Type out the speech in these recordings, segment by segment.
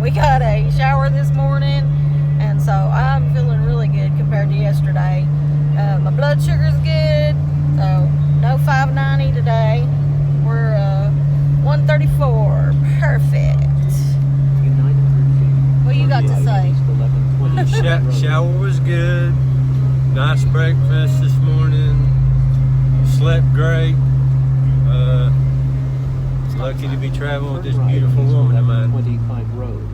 We got a shower this morning, and so I'm feeling really good compared to yesterday. My blood sugar's good, so no 590 today. We're 134. Perfect. What you got to say? Shower was good. Nice breakfast this morning. Slept great. Lucky to be traveling with this beautiful woman of mine. 25 road.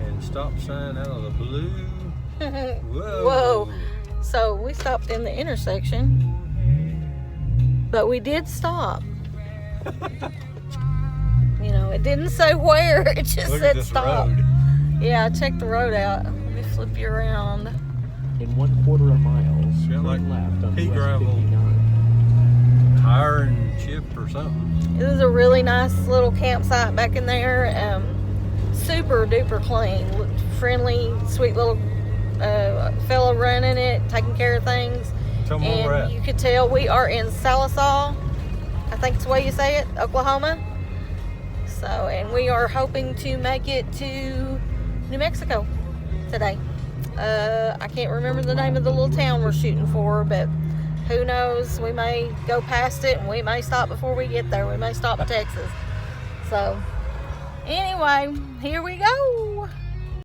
And stop sign out of the blue. Whoa. Whoa. So we stopped in the intersection, but we did stop. You know, it didn't say where, it just Look at said this stop. road. Yeah, check the road out. Let me flip you around. In 1/4 miles, Got turn like left on pea West gravel. 59. Tire and chip or something. It was a really nice little campsite back in there. Super duper clean, friendly, sweet little fella running it, taking care of things. Tell me where we're And at. you could tell we are in Sallisaw, I think it's the way you say it, Oklahoma. So, and we are hoping to make it to New Mexico today. I can't remember the name of the little town we're shooting for, but who knows, we may go past it and we may stop before we get there. We may stop in Texas. So, anyway, here we go.